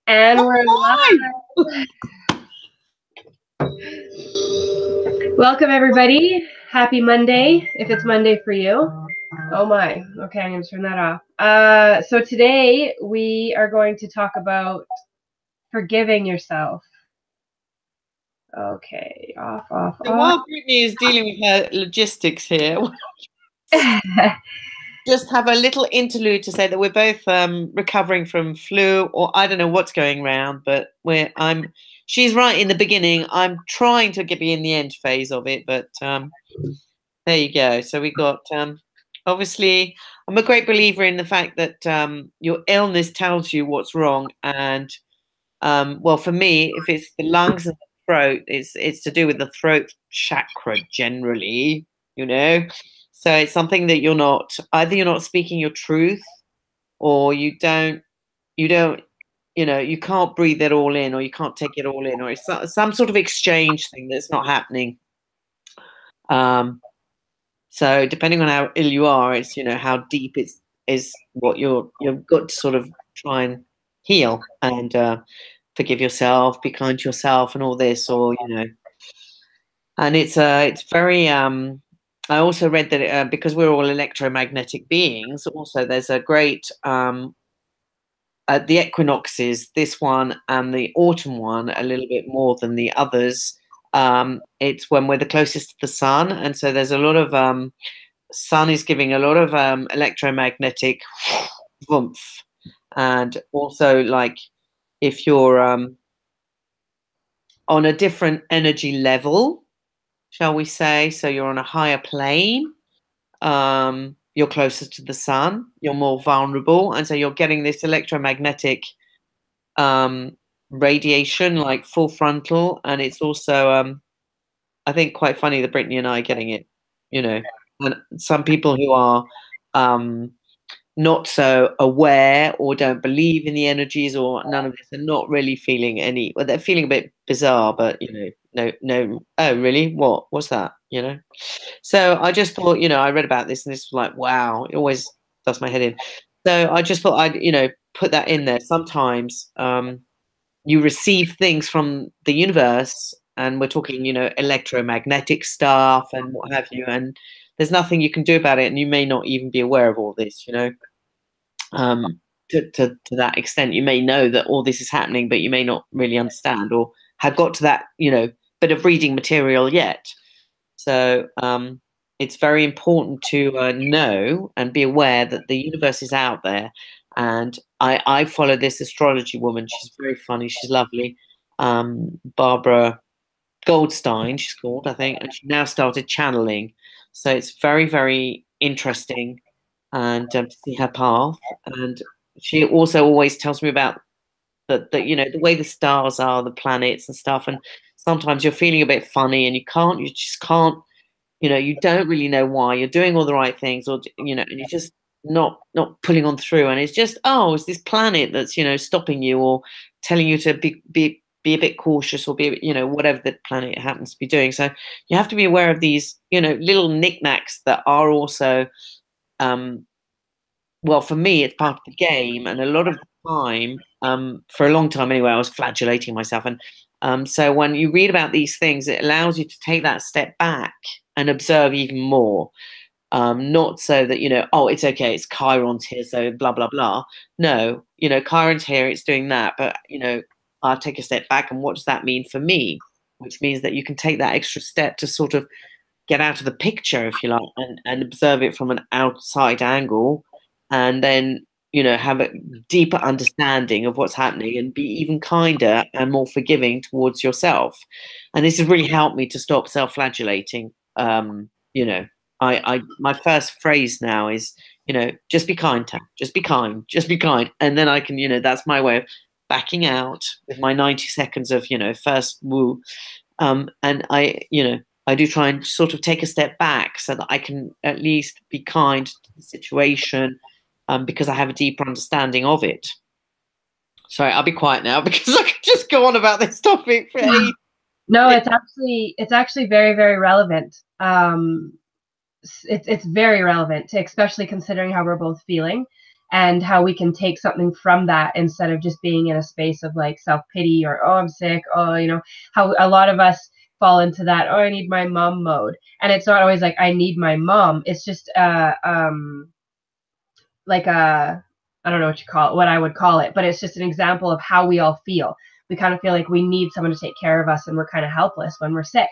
And we're live. Welcome, everybody. Happy Monday, if it's Monday for you. Oh my. Okay, I'm going to turn that off. So today we are going to talk about forgiving yourself. Okay, off. So while Brittany is dealing with her logistics here, just have a little interlude to say that we're both recovering from flu, or I don't know what's going around, but she's right in the beginning. I'm trying to be in the end phase of it, but there you go. So we got obviously, I'm a great believer in the fact that your illness tells you what's wrong, and well, for me, if it's the lungs and the throat, it's to do with the throat chakra generally, So it's something that you're not speaking your truth, or you can't breathe it all in, or you can't take it all in, or it's some sort of exchange thing that's not happening. So depending on how ill you are, it's how deep is what you've got to sort of try and heal and forgive yourself, be kind to yourself, and all this, or and it's very. I also read that because we're all electromagnetic beings, also there's a great at the equinoxes, this one and the autumn one, a little bit more than the others. It's when we're the closest to the sun, and so there's a lot of sun is giving a lot of electromagnetic oomph, and also like if you're on a different energy level, shall we say, so you're on a higher plane, you're closer to the sun, you're more vulnerable, and so you're getting this electromagnetic radiation, like full frontal, and it's also I think quite funny that Brittany and I are getting it, and some people who are not so aware or don't believe in the energies or none of this are not really feeling any, well, they're feeling a bit bizarre, but no, oh really, what's that, so I just thought, I read about this and this was like, wow, it always does my head in. So I just thought I'd put that in there. Sometimes you receive things from the universe, and we're talking electromagnetic stuff and what have you, and there's nothing you can do about it, and you may not even be aware of all this, to that extent. You may know that all this is happening, but you may not really understand or have got to that bit of reading material yet. So it's very important to know and be aware that the universe is out there. And I follow this astrology woman. She's very funny, she's lovely, Barbara Goldstein, she's called, I think, and she now started channeling. So it's very, very interesting, and to see her path. And she also always tells me about the the way the stars are, the planets and stuff. And sometimes you're feeling a bit funny, and you just can't, you don't really know why. You're doing all the right things, or and you're just not pulling on through. And it's just, oh, it's this planet that's stopping you or telling you to be a bit cautious, or be whatever the planet happens to be doing. So you have to be aware of these little knickknacks that are also well, for me, it's part of the game, and a lot of the time, for a long time anyway, I was flagellating myself. And so when you read about these things, it allows you to take that step back and observe even more. Not so that, oh, it's okay, it's Chiron's here, so blah, blah, blah. No, Chiron's here, it's doing that. But, I'll take a step back, and what does that mean for me? Which means that you can take that extra step to sort of get out of the picture, if you like, and observe it from an outside angle, and then have a deeper understanding of what's happening, and be even kinder and more forgiving towards yourself. And this has really helped me to stop self-flagellating. My first phrase now is just be kind, Tam. Just be kind, just be kind. And then I can that's my way of backing out with my 90 seconds of first woo. And I do try and sort of take a step back so that I can at least be kind to the situation, because I have a deeper understanding of it. Sorry, I'll be quiet now because I could just go on about this topic for ages. No, it's actually very, very relevant. It's very relevant, especially considering how we're both feeling. and how we can take something from that instead of just being in a space of like self-pity or, oh, I'm sick. Oh, you know, how a lot of us fall into that, oh, I need my mom mode. And it's not always like I need my mom. It's just like a, I don't know what you call it, what I would call it, but it's just an example of how we all feel. We kind of feel like we need someone to take care of us, and we're kind of helpless when we're sick.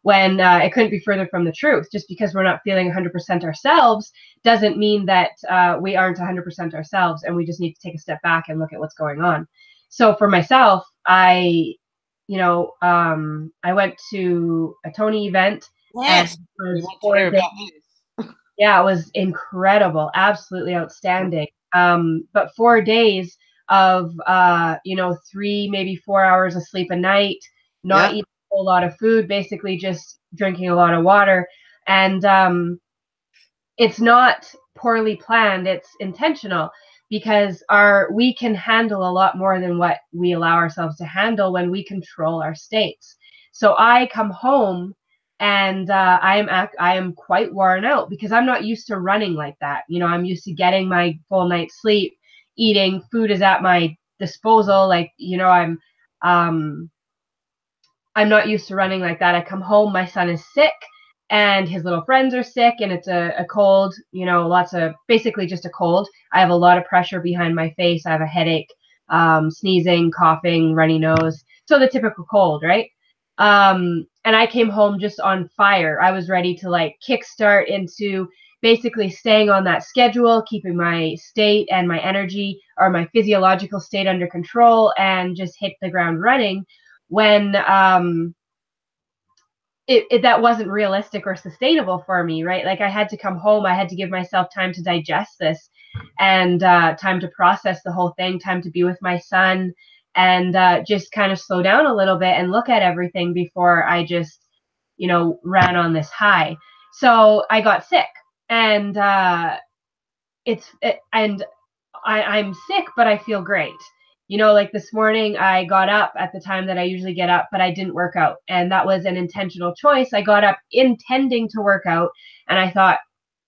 When it couldn't be further from the truth. Just because we're not feeling 100% ourselves doesn't mean that we aren't 100% ourselves, and we just need to take a step back and look at what's going on. So for myself, I went to a Tony event, and Yes, it we was want to hear 4 days. about this. Yeah, it was incredible, absolutely outstanding. But 4 days of 3, maybe 4 hours of sleep a night, not Yeah. eating a whole lot of food, basically just drinking a lot of water. And it's not poorly planned, it's intentional, because we can handle a lot more than what we allow ourselves to handle when we control our states. So I come home, and I am quite worn out because I'm not used to running like that. You know, I'm used to getting my full night's sleep, eating, food is at my disposal. Like, um I'm not used to running like that. I come home, my son is sick, and his little friends are sick, and it's a cold, basically just a cold. I have a lot of pressure behind my face. I have a headache, sneezing, coughing, runny nose. So the typical cold, right? And I came home just on fire. I was ready to like kickstart into basically staying on that schedule, keeping my state and my energy, or my physiological state, under control, and just hit the ground running, when that wasn't realistic or sustainable for me, right? Like, I had to come home, I had to give myself time to digest this, and time to process the whole thing, time to be with my son, and just kind of slow down a little bit and look at everything before I just, ran on this high. So I got sick, and I'm sick, but I feel great. Like this morning, I got up at the time that I usually get up, but I didn't work out. And that was an intentional choice. I got up intending to work out, and I thought,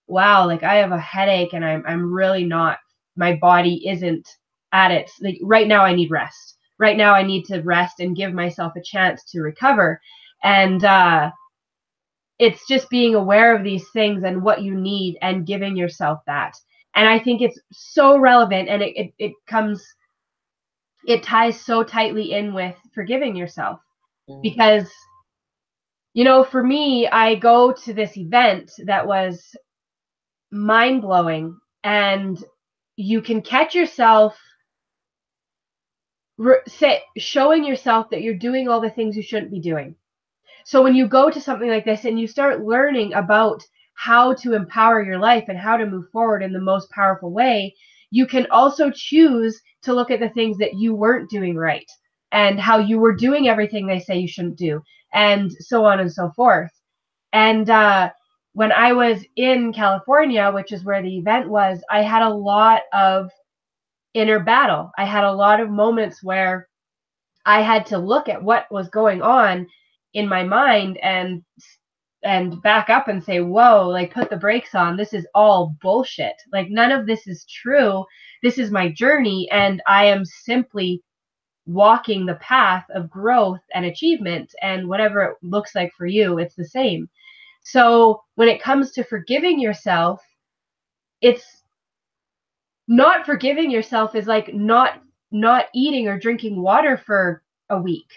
wow, like, I have a headache, and I'm really not, my body isn't at its, like, right now I need rest. Right now I need to rest and give myself a chance to recover. And it's just being aware of these things and what you need, and giving yourself that. And I think it's so relevant, and it ties so tightly in with forgiving yourself. Mm. Because, for me, I go to this event that was mind blowing, and you can catch yourself showing yourself that you're doing all the things you shouldn't be doing. So when you go to something like this and you start learning about how to empower your life and how to move forward in the most powerful way, you can also choose to look at the things that you weren't doing right, and how you were doing everything they say you shouldn't do, and so on and so forth. And when I was in California, which is where the event was, I had a lot of inner battle. I had a lot of moments where I had to look at what was going on in my mind, and back up and say, whoa, like, put the brakes on. This is all bullshit. Like, none of this is true. This is my journey, and I am simply walking the path of growth and achievement, and whatever it looks like for you, it's the same. So when it comes to forgiving yourself, it's not, forgiving yourself is like not eating or drinking water for a week.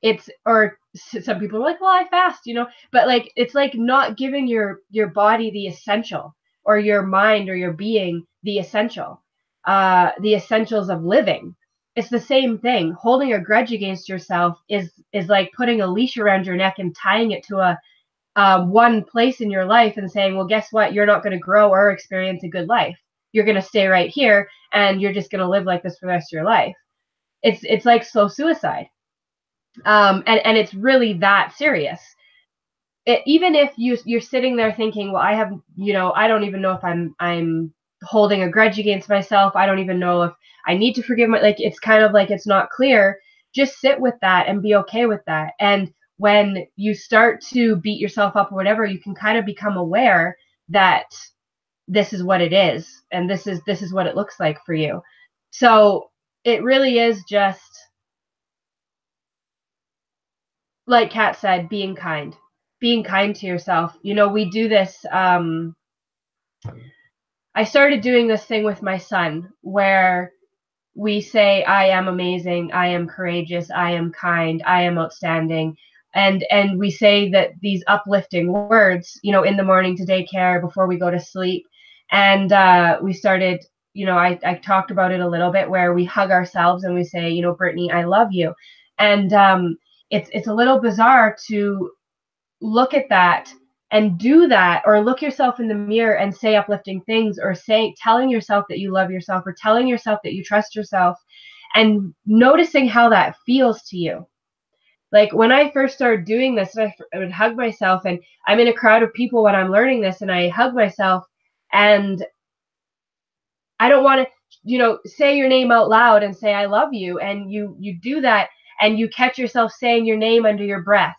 It's, or some people are like, well, I fast, but like, it's like not giving your body the essential, or your mind or your being the essential, the essentials of living. It's the same thing. Holding a grudge against yourself is like putting a leash around your neck and tying it to a one place in your life, and saying, well, guess what? You're not going to grow or experience a good life. You're going to stay right here, and you're just going to live like this for the rest of your life. It's like slow suicide. And it's really that serious. Even if you're sitting there thinking, well, I have, I don't even know if I'm holding a grudge against myself. I don't even know if I need to forgive like, it's kind of like, it's not clear. Just sit with that and be okay with that. And when you start to beat yourself up or whatever, you can kind of become aware that this is what it is, and this is what it looks like for you. So it really is just, like Kat said, being kind to yourself. You know, we do this. I started doing this thing with my son where we say, I am amazing, I am courageous, I am kind, I am outstanding. And we say that these uplifting words, you know, in the morning to daycare, before we go to sleep. And we started, you know, I talked about it a little bit, where we hug ourselves and we say, you know, Brittany, I love you. And it's a little bizarre to look at that and do that, or look yourself in the mirror and say uplifting things, or telling yourself that you love yourself, or telling yourself that you trust yourself, and noticing how that feels to you. Like when I first started doing this, I would hug myself, and I'm in a crowd of people when I'm learning this, and I hug myself, and I don't want to, you know, say your name out loud and say I love you, and you do that, and you catch yourself saying your name under your breath,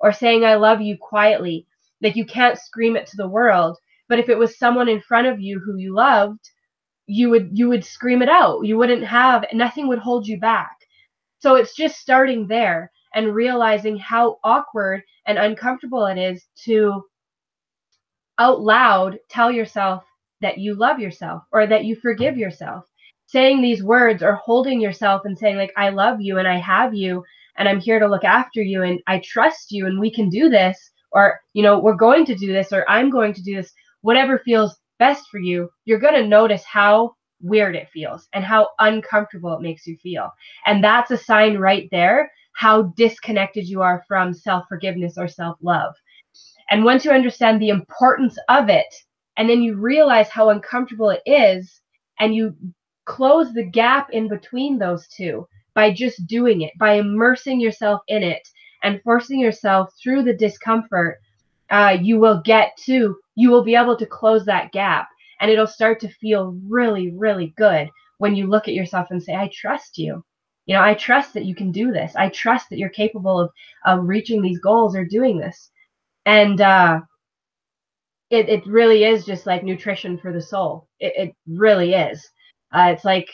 or saying I love you quietly. Like, you can't scream it to the world, but if it was someone in front of you who you loved, you would scream it out. You wouldn't have, nothing would hold you back. So it's just starting there and realizing how awkward and uncomfortable it is to out loud tell yourself that you love yourself, or that you forgive yourself. Saying these words, or holding yourself and saying, like, I love you, and I have you, and I'm here to look after you, and I trust you, and we can do this, or, you know, we're going to do this, or I'm going to do this, whatever feels best for you, you're going to notice how weird it feels and how uncomfortable it makes you feel. And that's a sign right there how disconnected you are from self-forgiveness or self-love. And once you understand the importance of it, and then you realize how uncomfortable it is, and you close the gap in between those two by just doing it, by immersing yourself in it and forcing yourself through the discomfort, you will be able to close that gap, and it'll start to feel really, really good when you look at yourself and say, I trust you. You know, I trust that you can do this. I trust that you're capable of reaching these goals or doing this. And it really is just like nutrition for the soul. It really is. It's like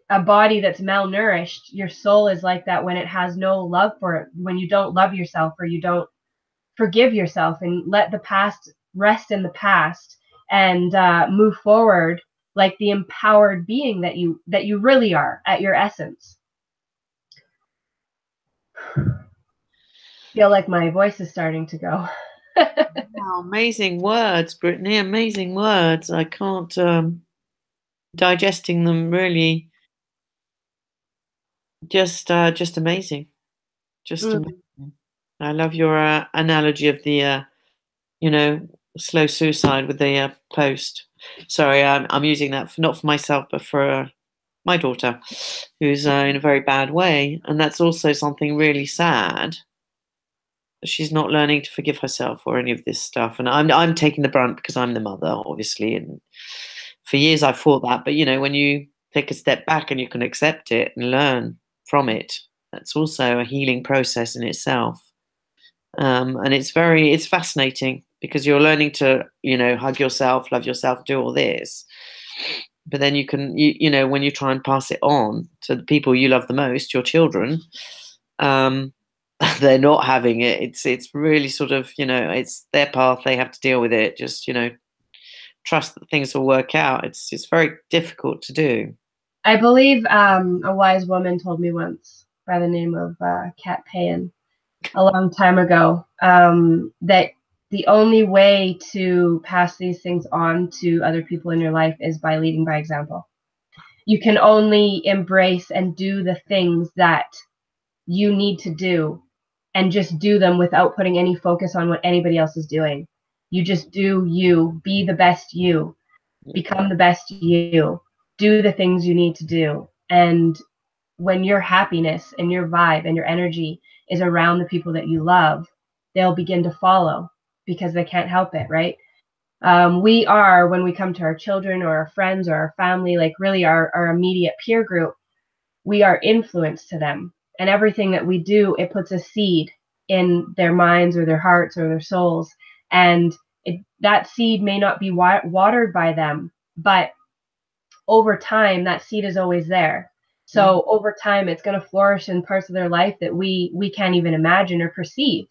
a body that's malnourished. Your soul is like that when it has no love for it, when you don't love yourself, or you don't forgive yourself and let the past rest in the past, and move forward like the empowered being that you really are at your essence. Feel like my voice is starting to go. Wow, amazing words, Brittany. Amazing words. I can't digesting them really. Just amazing. Just amazing. I love your analogy of the you know, slow suicide with the post. Sorry, I'm using that not for myself, but for my daughter, who's in a very bad way, and that's also something really sad. She's not learning to forgive herself or any of this stuff, and I'm taking the brunt because I'm the mother, obviously. And for years I fought that, but you know, when you take a step back and you can accept it and learn from it, that's also a healing process in itself. And it's fascinating because you're learning to, you know, hug yourself, love yourself, do all this, but then you know, when you try and pass it on to the people you love the most, your children, they're not having it. It's really sort of, you know, it's their path, they have to deal with it. Just, you know, trust that things will work out. It's very difficult to do. I believe a wise woman told me once, by the name of Kat Payan, a long time ago, that the only way to pass these things on to other people in your life is by leading by example. You can only embrace and do the things that you need to do, and just do them without putting any focus on what anybody else is doing. You just do you, be the best you, become the best you, do the things you need to do. And when your happiness and your vibe and your energy is around the people that you love, they'll begin to follow because they can't help it, right? We are, when we come to our children or our friends or our family, like really our immediate peer group, we are influence to them. And everything that we do, it puts a seed in their minds or their hearts or their souls. And that seed may not be watered by them, but over time, that seed is always there. So over time, it's going to flourish in parts of their life that we can't even imagine or perceive.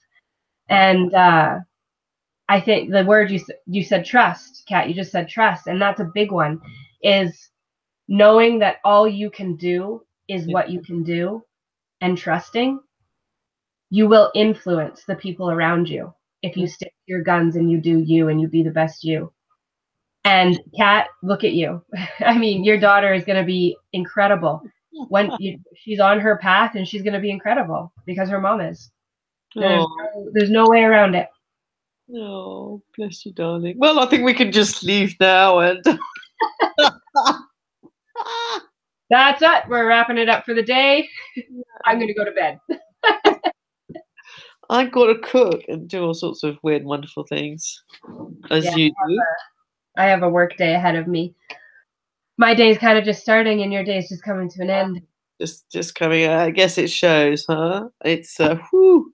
And I think the word you said trust, Kat, you just said trust, and that's a big one, is knowing that all you can do is what you can do, and trusting you will influence the people around you if you stick to your guns and you do you and you be the best you. And Kat, look at you. I mean, your daughter is going to be incredible. She's on her path, and she's going to be incredible because her mom is. There's no way around it. Oh, bless you, darling. Well, I think we can just leave now and that's it. We're wrapping it up for the day. I'm going to go to bed. I've got to cook and do all sorts of weird, wonderful things, as you do. I have a work day ahead of me. My day's kind of just starting, and your day's just coming to an end. Just coming. I guess it shows, huh? It's whew.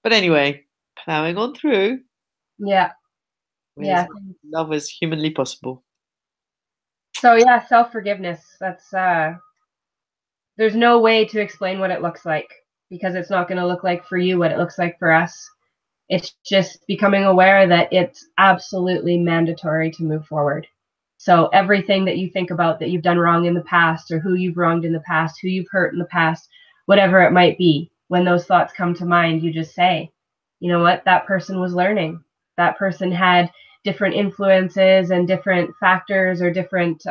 But anyway, plowing on through. Yeah. Yeah. Love is humanly possible. So yeah, self-forgiveness. That's there's no way to explain what it looks like, because it's not going to look like for you what it looks like for us. It's just becoming aware that it's absolutely mandatory to move forward. So everything that you think about that you've done wrong in the past, or who you've wronged in the past, who you've hurt in the past, whatever it might be, when those thoughts come to mind, you just say, you know what, that person was learning. That person had different influences and different factors or different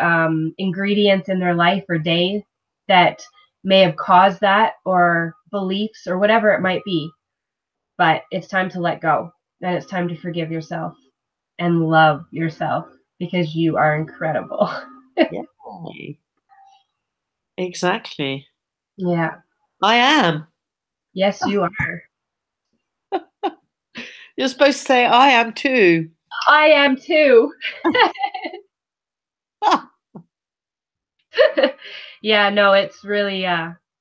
ingredients in their life or day that may have caused that, or beliefs or whatever it might be. But it's time to let go, and it's time to forgive yourself and love yourself, because you are incredible. Yeah. Exactly. Yeah. I am. Yes, you are. You're supposed to say, I am too. I am too. Yeah, no, it's really,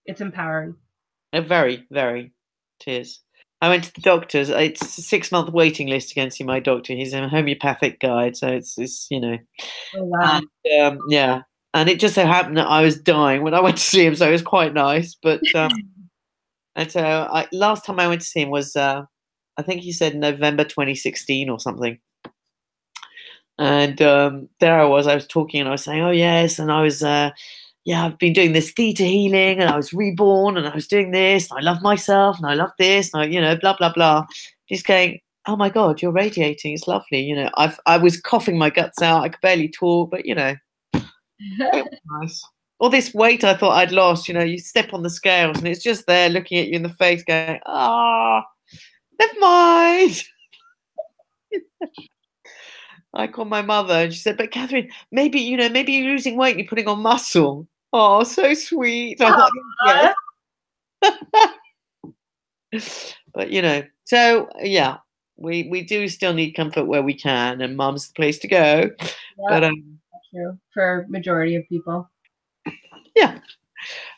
it's empowering. Very, very. It is. I went to the doctor's. It's a 6-month waiting list to go and see my doctor. He's a homeopathic guide, so it's you know. Oh, wow. And, yeah, and it just so happened that I was dying when I went to see him, so it was quite nice. But and so last time I went to see him was I think he said November 2016 or something. And there I was talking, and I was saying, oh yes, and I was yeah, I've been doing this theta healing, and I was reborn, and I was doing this, and I love myself, and I love this, and I, blah blah blah. Just going, oh my God, you're radiating. It's lovely. I was coughing my guts out. I could barely talk, but it was nice. All this weight I thought I'd lost. You step on the scales, and it's just there looking at you in the face, going, never mind. I called my mother, and she said, but Catherine, maybe you're losing weight and you're putting on muscle. Oh, so sweet. I thought, yes. But so yeah, we do still need comfort where we can, and mum's the place to go. Yeah, but true for majority of people. Yeah.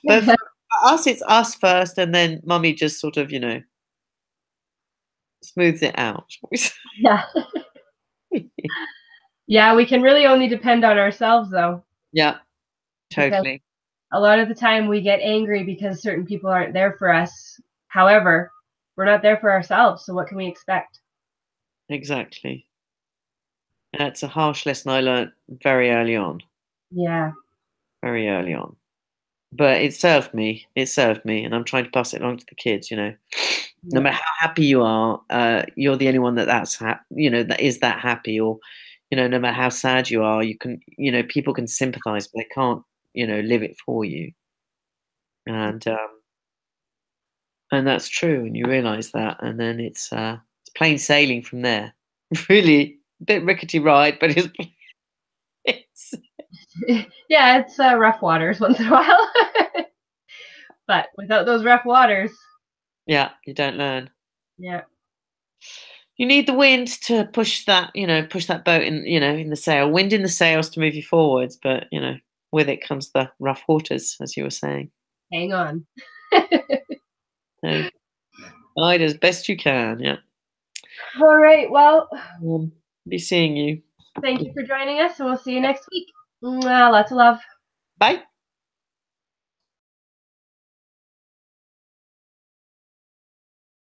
But for us, it's us first, and then mummy just sort of, smooths it out. Yeah. Yeah, we can really only depend on ourselves, though. Yeah, totally. Because a lot of the time we get angry because certain people aren't there for us. However, we're not there for ourselves, so what can we expect? Exactly. That's a harsh lesson I learned very early on. Yeah. Very early on. But it served me. And I'm trying to pass it along to the kids, No matter how happy you are, you're the only one that is that happy, or no matter how sad you are, you can, people can sympathize, but they can't, live it for you. And that's true, and you realize that, and then it's plain sailing from there. Really, a bit rickety ride, but it's yeah, it's rough waters once in a while. But without those rough waters, yeah, you don't learn. Yeah. You need the wind to push that boat in the sail. Wind in the sails to move you forwards, but with it comes the rough waters, as you were saying. Hang on. So, guide as best you can. Yeah. All right. Well, Be seeing you. Thank you for joining us, and we'll see you next week. Mwah, lots of love. Bye.